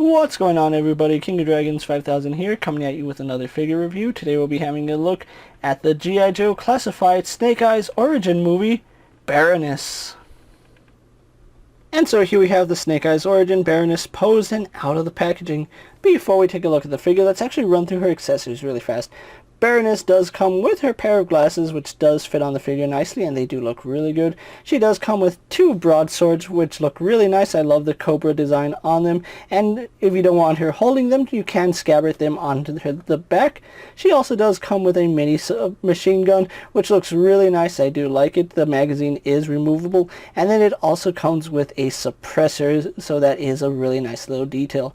What's going on, everybody? King of Dragons 5000 here, coming at you with another figure review. Today we'll be having a look at the G.I. Joe Classified Snake Eyes origin movie, Baroness. And so here we have the Snake Eyes origin, Baroness, posed and out of the packaging. Before we take a look at the figure, let's actually run through her accessories really fast. Baroness does come with her pair of glasses, which does fit on the figure nicely, and they do look really good. She does come with two broadswords, which look really nice. I love the cobra design on them, and if you don't want her holding them, you can scabbard them onto the back. She also does come with a mini machine gun, which looks really nice. I do like it. The magazine is removable, and then it also comes with a suppressor, so that is a really nice little detail.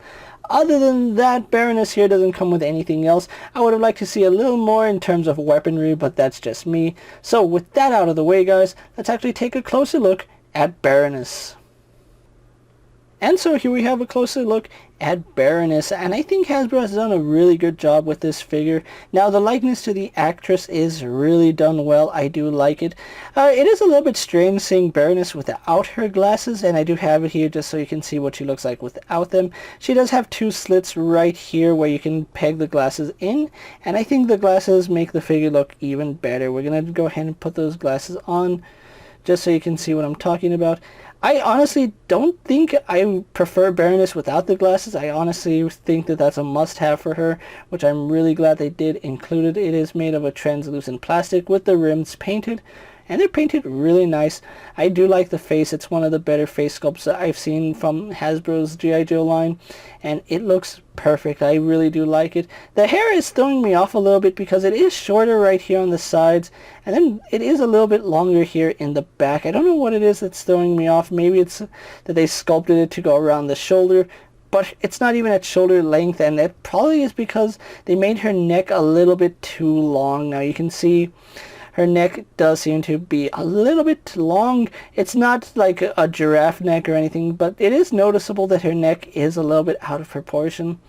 Other than that, Baroness here doesn't come with anything else. I would have liked to see a little more in terms of weaponry, but that's just me. So with that out of the way, guys, let's actually take a closer look at Baroness. And so here we have a closer look at Baroness, and I think Hasbro has done a really good job with this figure. Now, the likeness to the actress is really done well. I do like it. It is a little bit strange seeing Baroness without her glasses, and I do have it here just so you can see what she looks like without them. She does have two slits right here where you can peg the glasses in, and I think the glasses make the figure look even better. We're going to go ahead and put those glasses on just so you can see what I'm talking about. I honestly don't think I prefer Baroness without the glasses. I honestly think that that's a must-have for her, which I'm really glad they did include it. It is made of a translucent plastic with the rims painted, and they're painted really nice. I do like the face. It's one of the better face sculpts that I've seen from Hasbro's G.I. Joe line, and it looks perfect. I really do like it. The hair is throwing me off a little bit because it is shorter right here on the sides, and then it is a little bit longer here in the back. I don't know what it is that's throwing me off. Maybe it's that they sculpted it to go around the shoulder, but it's not even at shoulder length, and it probably is because they made her neck a little bit too long. Now you can see her neck does seem to be a little bit long. It's not like a giraffe neck or anything, but it is noticeable that her neck is a little bit out of proportion.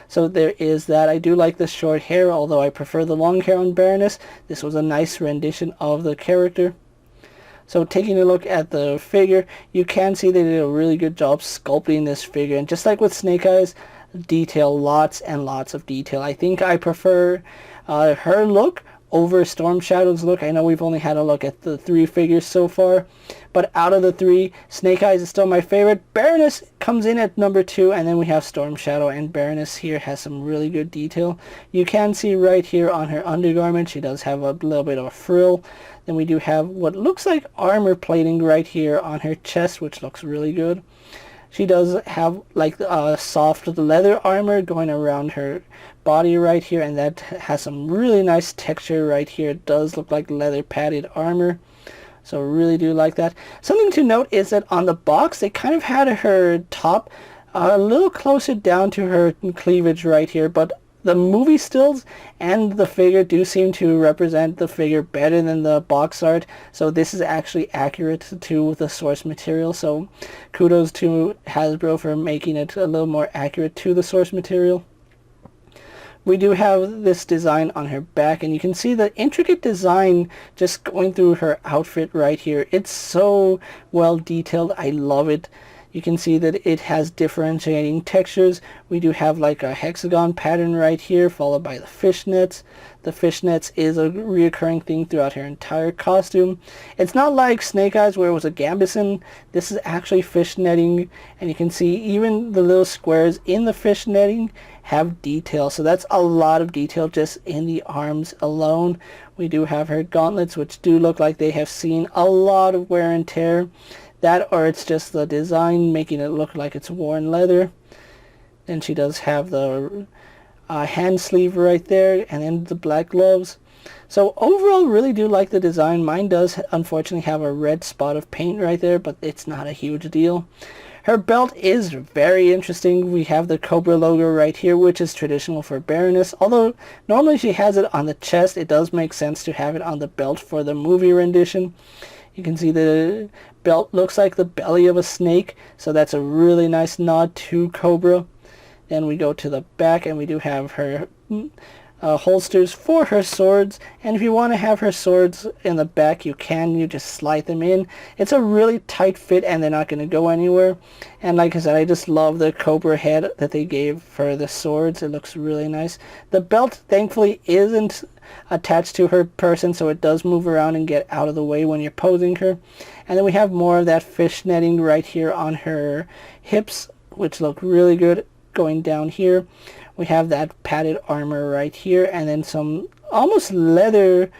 So there is that. I do like the short hair, although I prefer the long hair on Baroness. This was a nice rendition of the character. So taking a look at the figure, you can see they did a really good job sculpting this figure. And just like with Snake Eyes, detail, lots and lots of detail. I think I prefer her look over Storm Shadow's look. I know we've only had a look at the three figures so far, but out of the three, Snake Eyes is still my favorite. Baroness comes in at number 2, and then we have Storm Shadow, and Baroness here has some really good detail. You can see right here on her undergarment, she does have a little bit of a frill. Then we do have what looks like armor plating right here on her chest, which looks really good. She does have like soft leather armor going around her body right here, and that has some really nice texture right here. It does look like leather padded armor, so really do like that. Something to note is that on the box they kind of had her top a little closer down to her cleavage right here, but the movie stills and the figure do seem to represent the figure better than the box art, so this is actually accurate to the source material. So kudos to Hasbro for making it a little more accurate to the source material. We do have this design on her back, and you can see the intricate design just going through her outfit right here. It's so well detailed. I love it. You can see that it has differentiating textures. We do have like a hexagon pattern right here, followed by the fishnets. The fishnets is a reoccurring thing throughout her entire costume. It's not like Snake Eyes where it was a gambeson. This is actually fishnetting, and you can see even the little squares in the fishnetting have detail. So that's a lot of detail just in the arms alone. We do have her gauntlets, which do look like they have seen a lot of wear and tear. That, or it's just the design making it look like it's worn leather. Then she does have the hand sleeve right there, and then the black gloves. So overall, really do like the design. Mine does unfortunately have a red spot of paint right there, but it's not a huge deal. Her belt is very interesting. We have the Cobra logo right here, which is traditional for Baroness. Although normally she has it on the chest, it does make sense to have it on the belt for the movie rendition. You can see the belt looks like the belly of a snake, so that's a really nice nod to Cobra. Then we go to the back, and we do have her holsters for her swords, and if you want to have her swords in the back, you can. You just slide them in. It's a really tight fit and they're not going to go anywhere. And like I said, I just love the cobra head that they gave for the swords. It looks really nice. The belt thankfully isn't attached to her person, so it does move around and get out of the way when you're posing her. And then we have more of that fish netting right here on her hips, which look really good going down here. We have that padded armor right here, and then some almost leather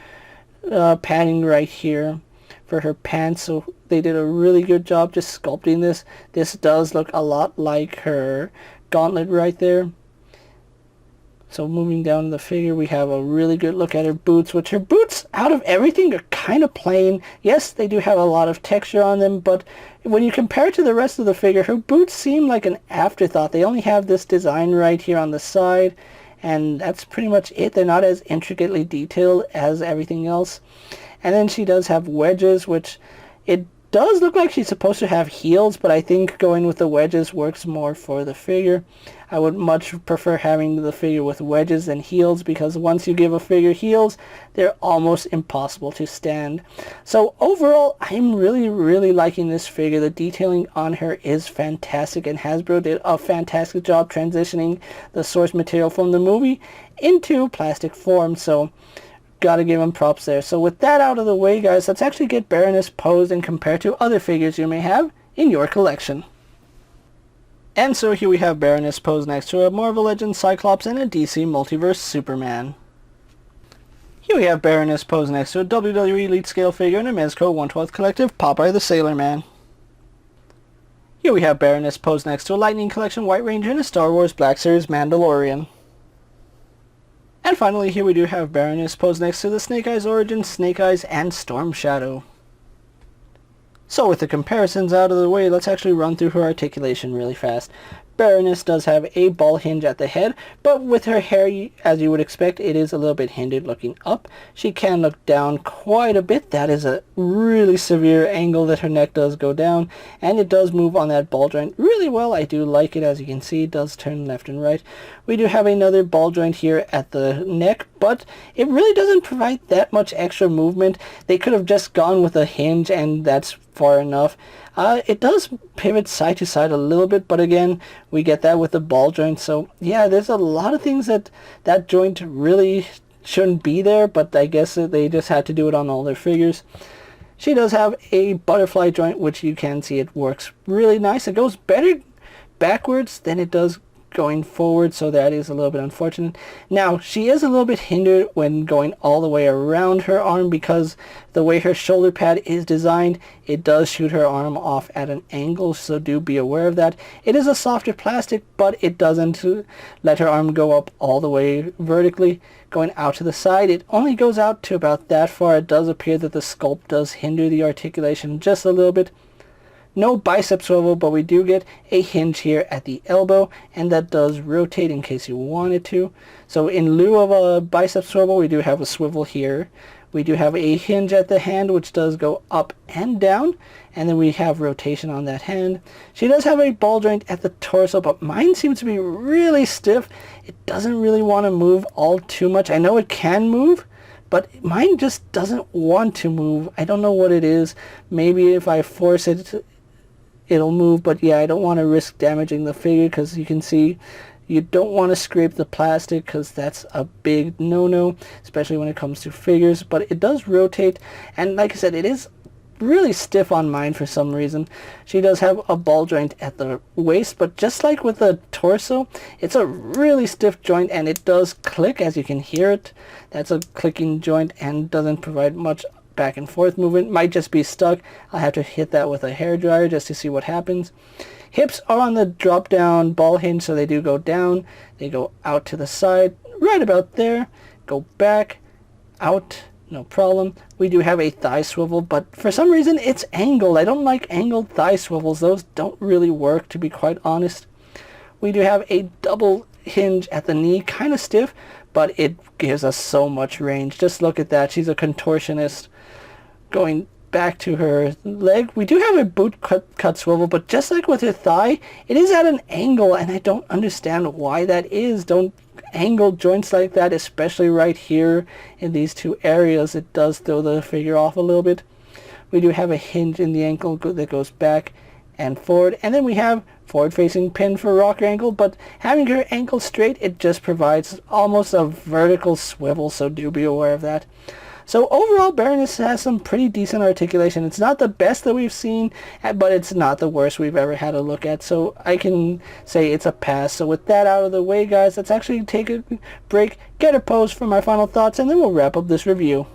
padding right here for her pants. So they did a really good job just sculpting this. This does look a lot like her gauntlet right there. So moving down the figure, we have a really good look at her boots, which her boots, out of everything, are kind of plain. Yes, they do have a lot of texture on them, but when you compare it to the rest of the figure, her boots seem like an afterthought. They only have this design right here on the side, and that's pretty much it. They're not as intricately detailed as everything else. And then she does have wedges, which it does look like she's supposed to have heels, but I think going with the wedges works more for the figure. I would much prefer having the figure with wedges than heels, because once you give a figure heels, they're almost impossible to stand. So overall, I'm really liking this figure. The detailing on her is fantastic, and Hasbro did a fantastic job transitioning the source material from the movie into plastic form, so gotta give them props there. So with that out of the way, guys, let's actually get Baroness posed and compare to other figures you may have in your collection. And so here we have Baroness posed next to a Marvel Legends Cyclops and a DC Multiverse Superman. Here we have Baroness posed next to a WWE Elite Scale figure and a Mezco 1/12 Collective Popeye the Sailor Man. Here we have Baroness posed next to a Lightning Collection White Ranger and a Star Wars Black Series Mandalorian. And finally, here we do have Baroness posed next to the Snake Eyes Origins, Snake Eyes, and Storm Shadow. So with the comparisons out of the way, let's actually run through her articulation really fast. Baroness does have a ball hinge at the head, but with her hair, as you would expect, it is a little bit hindered looking up. She can look down quite a bit. That is a really severe angle that her neck does go down, and it does move on that ball joint really well. I do like it. As you can see, it does turn left and right. We do have another ball joint here at the neck, but it really doesn't provide that much extra movement. They could have just gone with a hinge, and that's far enough. It does pivot side to side a little bit, but again, we get that with the ball joint. So yeah, there's a lot of things that joint really shouldn't be there, but I guess they just had to do it on all their figures. She does have a butterfly joint, which you can see it works really nice. It goes better backwards than it does going forward, so that is a little bit unfortunate. Now, she is a little bit hindered when going all the way around her arm, because the way her shoulder pad is designed, it does shoot her arm off at an angle, so do be aware of that. It is a softer plastic, but it doesn't let her arm go up all the way vertically. Going out to the side, it only goes out to about that far. It does appear that the sculpt does hinder the articulation just a little bit. No bicep swivel, but we do get a hinge here at the elbow, and that does rotate in case you wanted to. So in lieu of a bicep swivel, we do have a swivel here. We do have a hinge at the hand, which does go up and down, and then we have rotation on that hand. She does have a ball joint at the torso, but mine seems to be really stiff. It doesn't really want to move all too much. I know it can move, but mine just doesn't want to move. I don't know what it is. Maybe if I force it, it'll move, but yeah, I don't want to risk damaging the figure, because you can see you don't want to scrape the plastic, because that's a big no-no, especially when it comes to figures. But it does rotate, and like I said, it is really stiff on mine for some reason. She does have a ball joint at the waist, but just like with the torso, it's a really stiff joint, and it does click, as you can hear it. That's a clicking joint and doesn't provide much back and forth movement. Might just be stuck. I'll have to hit that with a hairdryer just to see what happens. Hips are on the drop down ball hinge, so they do go down. They go out to the side, right about there. Go back, out, no problem. We do have a thigh swivel, but for some reason it's angled. I don't like angled thigh swivels. Those don't really work, to be quite honest. We do have a double hinge at the knee, kind of stiff, but it gives us so much range. Just look at that. She's a contortionist. Going back to her leg, we do have a boot cut swivel, but just like with her thigh, it is at an angle, and I don't understand why that is. Don't angled joints like that, especially right here in these two areas. It does throw the figure off a little bit. We do have a hinge in the ankle that goes back and forward, and then we have forward facing pin for rocker ankle, but having her ankle straight, it just provides almost a vertical swivel, so do be aware of that. So overall, Baroness has some pretty decent articulation. It's not the best that we've seen, but it's not the worst we've ever had a look at, so I can say it's a pass. So with that out of the way, guys, let's actually take a break, get a pose for my final thoughts, and then we'll wrap up this review.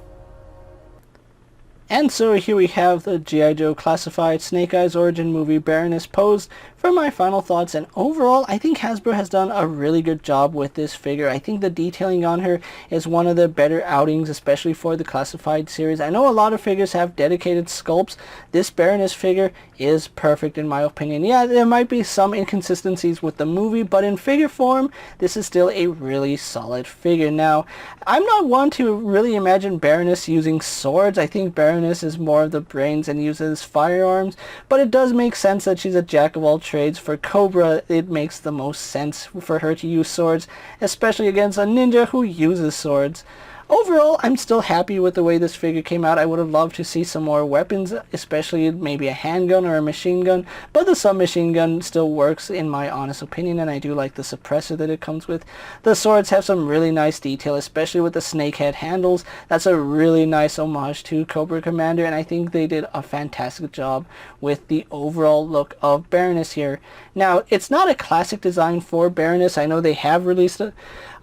And so here we have the G.I. Joe Classified Snake Eyes Origin Movie Baroness posed for my final thoughts. And overall, I think Hasbro has done a really good job with this figure. I think the detailing on her is one of the better outings, especially for the Classified series. I know a lot of figures have dedicated sculpts. This Baroness figure is perfect in my opinion. Yeah, there might be some inconsistencies with the movie, but in figure form, this is still a really solid figure. Now, I'm not one to really imagine Baroness using swords. I think Baroness is more of the brains and uses firearms, but it does make sense that she's a jack of all trades. For Cobra, it makes the most sense for her to use swords, especially against a ninja who uses swords. Overall, I'm still happy with the way this figure came out. I would have loved to see some more weapons, especially maybe a handgun or a machine gun, but the submachine gun still works in my honest opinion, and I do like the suppressor that it comes with. The swords have some really nice detail, especially with the snake head handles. That's a really nice homage to Cobra Commander, and I think they did a fantastic job with the overall look of Baroness here. Now, it's not a classic design for Baroness. I know they have released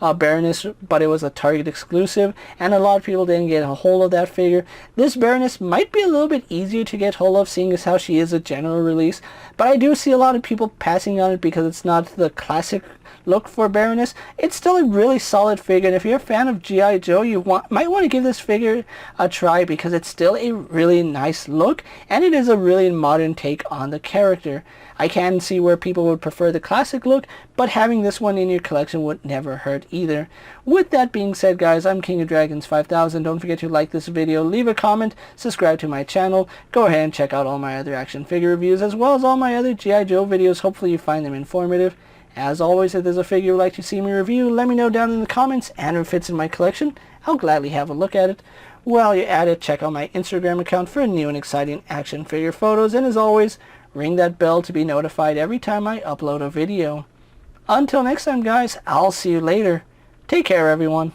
a Baroness, but it was a Target exclusive, and a lot of people didn't get a hold of that figure. This Baroness might be a little bit easier to get hold of, seeing as how she is a general release, but I do see a lot of people passing on it because it's not the classic look for Baroness. It's still a really solid figure, and if you're a fan of G.I. Joe, you might want to give this figure a try because it's still a really nice look, and it is a really modern take on the character. I can see where people would prefer the classic look, but having this one in your collection would never hurt either. With that being said, guys, I'm KingofDragons 5000. Don't forget to like this video, leave a comment, subscribe to my channel. Go ahead and check out all my other action figure reviews, as well as all my other G.I. Joe videos. Hopefully you find them informative. As always, if there's a figure you'd like to see me review, let me know down in the comments, and if it fits in my collection, I'll gladly have a look at it. While you're at it, check out my Instagram account for new and exciting action figure photos, and as always, ring that bell to be notified every time I upload a video. Until next time, guys, I'll see you later. Take care, everyone.